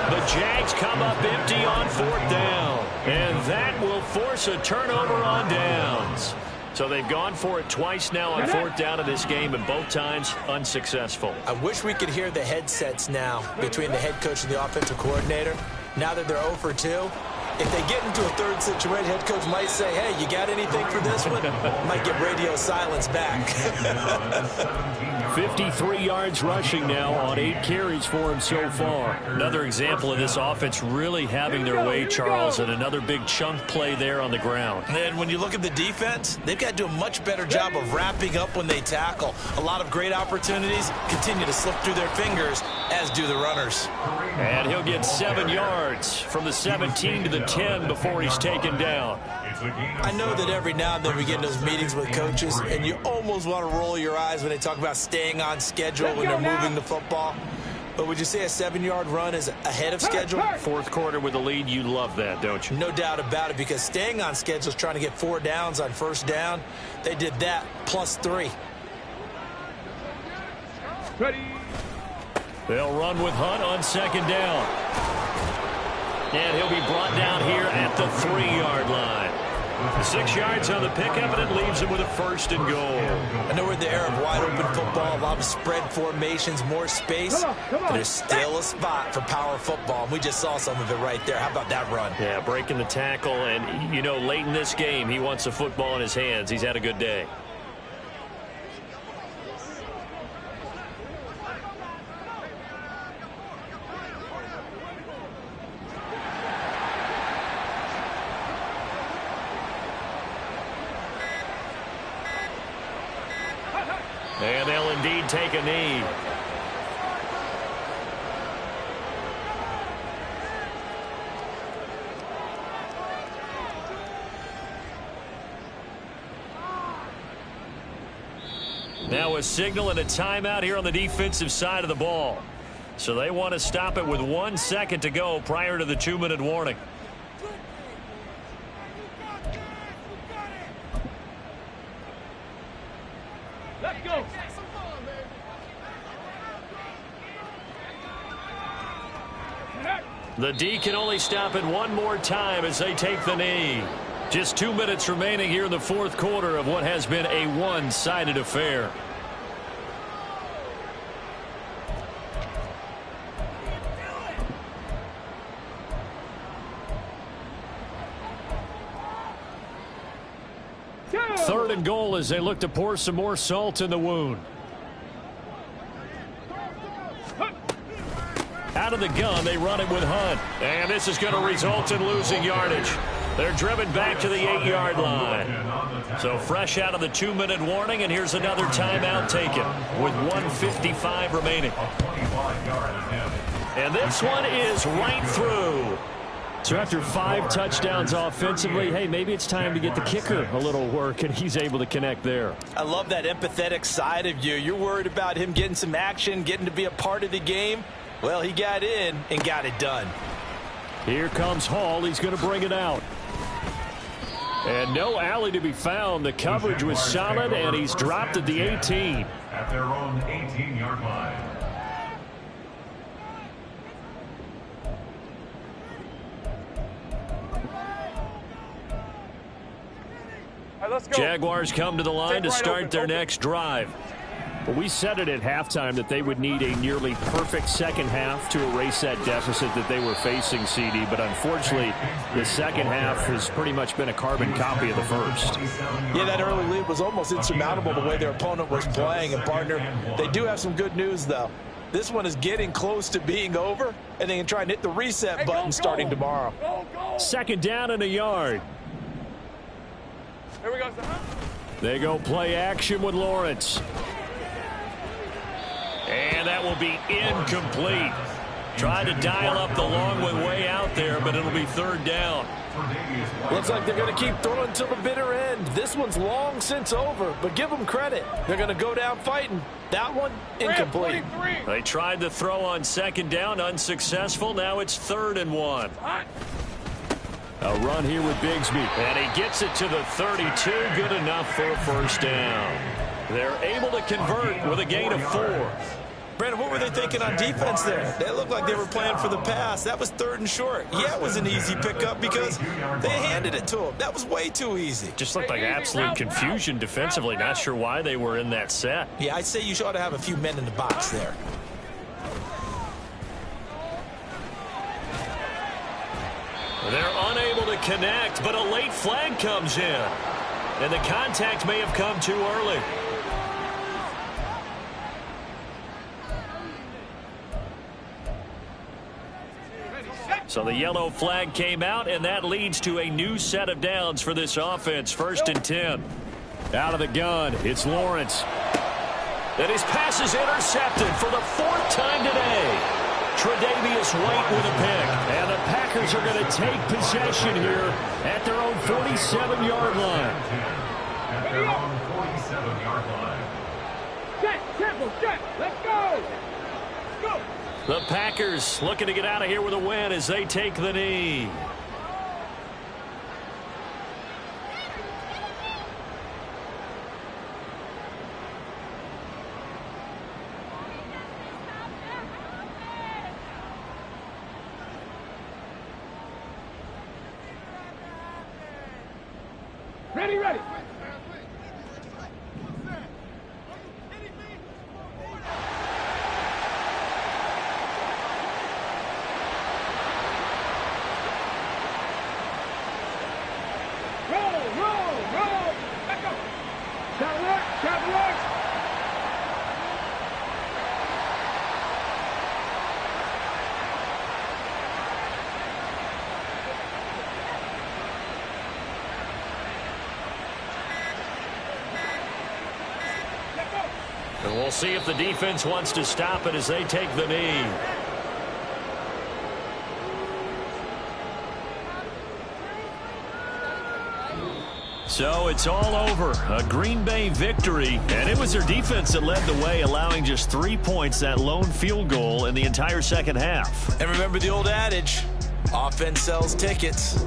The Jags come up empty on 4th down. And that will force a turnover on downs. So they've gone for it twice now on 4th down in this game, and both times unsuccessful. I wish we could hear the headsets now between the head coach and the offensive coordinator. Now that they're 0 for 2, if they get into a third situation, head coach might say, hey, you got anything for this one? Might get radio silence back. 53 yards rushing now on 8 carries for him so far. Another example of this offense really having their way, Charles, and another big chunk play there on the ground. And when you look at the defense, they've got to do a much better job of wrapping up when they tackle. A lot of great opportunities continue to slip through their fingers, as do the runners. And he'll get 7 yards from the 17 to the 10 before he's taken down. I know that every now and then we get in those meetings with coaches, and you almost want to roll your eyes when they talk about staying on schedule when they're moving the football. But would you say a 7-yard run is ahead of schedule? Fourth quarter with a lead, you love that, don't you? No doubt about it, because staying on schedule is trying to get 4 downs on first down. They did that plus 3. Ready. They'll run with Hunt on 2nd down. And he'll be brought down here at the 3-yard line. 6 yards on the pickup, and it leaves him with a 1st and goal. I know we're in the era of wide-open football, a lot of spread formations, more space, but there's still a spot for power football, and we just saw some of it right there. How about that run? Yeah, breaking the tackle, and, you know, late in this game, he wants the football in his hands. He's had a good day. And they'll indeed take a knee. Now a signal and a timeout here on the defensive side of the ball. So they want to stop it with 1 second to go prior to the 2-minute warning. Let's go. The D can only stop it one more time as they take the knee. Just 2 minutes remaining here in the fourth quarter of what has been a one-sided affair. Third and goal as they look to pour some more salt in the wound. Out of the gun, they run it with Hunt. And this is going to result in losing yardage. They're driven back to the 8-yard line. So fresh out of the 2-minute warning, and here's another timeout taken with 1:55 remaining. And this one is right through. So after 5 touchdowns offensively, hey, maybe it's time to get the kicker a little work, and he's able to connect there. I love that empathetic side of you. You're worried about him getting some action, getting to be a part of the game. Well, he got in and got it done. Here comes Hall. He's going to bring it out. And no alley to be found. The coverage was solid, and he's dropped at the 18. At their own 18-yard line. Let's go. Jaguars come to the line to start their next drive. Well, we said it at halftime that they would need a nearly perfect second half to erase that deficit that they were facing, CD. But unfortunately, the second half has pretty much been a carbon copy of the first. Yeah, that early lead was almost insurmountable the way their opponent was playing. And, partner, they do have some good news, though. This one is getting close to being over, and they can try and hit the reset button starting tomorrow. Second down and a yard. Here we go. They go play action with Lawrence. And that will be incomplete. Trying to dial up the long way out there, but it'll be third down. Looks like they're going to keep throwing till the bitter end. This one's long since over, but give them credit. They're going to go down fighting. That one, incomplete. They tried to throw on second down, unsuccessful. Now it's 3rd and 1. A run here with Bigsby. And he gets it to the 32. Good enough for a first down. They're able to convert with a gain of 4. Brandon, what were they thinking on defense there? They looked like they were playing for the pass. That was 3rd and short. Yeah, it was an easy pickup because they handed it to him. That was way too easy. Just looked like absolute confusion defensively. Not sure why they were in that set. Yeah, I'd say you ought to have a few men in the box there. They're unable to connect, but a late flag comes in. And the contact may have come too early. So the yellow flag came out, and that leads to a new set of downs for this offense. 1st and 10. Out of the gun, it's Lawrence. And his pass is intercepted for the 4th time today. Tre'Davious White with a pick. And the Packers are going to take possession here at their own 47-yard line. At their own 47-yard line. Set, tempo, set. Let's go. Go. The Packers looking to get out of here with a win as they take the knee. Ready, ready. Roll. Back up. Tap work. We'll see if the defense wants to stop it as they take the knee. So it's all over. A Green Bay victory, and it was their defense that led the way, allowing just 3 points, that lone field goal in the entire second half. And remember the old adage, offense sells tickets.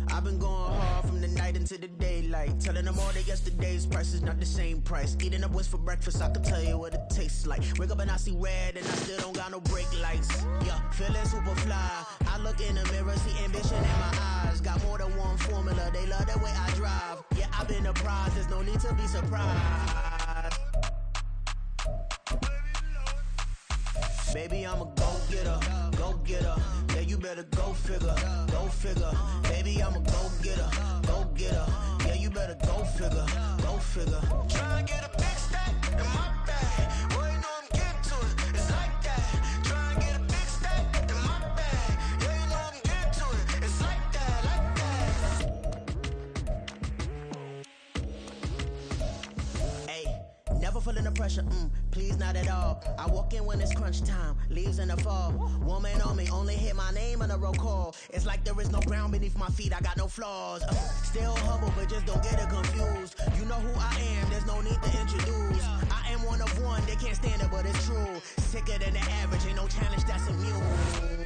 I've been going hard from the night into the daylight, telling them all that yesterday's price is not the same price. Eating up what's for breakfast, I can tell you what it tastes like. Wake up and I see red and I still don't got no brake lights. Yeah, feeling super fly. I look in the mirror, see ambition in my eyes. Got more than one formula, they love the way I drive. Yeah, I've been apprised, there's no need to be surprised. Baby, I'm a go-getter, go-getter. Yeah, you better go figure, go figure. Baby, I'm a go-getter, go-getter. Yeah, you better go figure, go figure. Try and get a big stack in my bag. Boy, you know I'm getting to it, it's like that. Try and get a big stack in my bag. Yeah, you know I'm getting to it, it's like that, like that. Hey, never feeling the pressure, please not at all. I walk in when it's crunch time, leaves in the fall. Woman on me, only hit my name on a roll call. It's like there is no ground beneath my feet, I got no flaws. Still humble, but just don't get it confused. You know who I am, there's no need to introduce. I am one of one, they can't stand it, but it's true. Sicker than the average, ain't no challenge that's immune.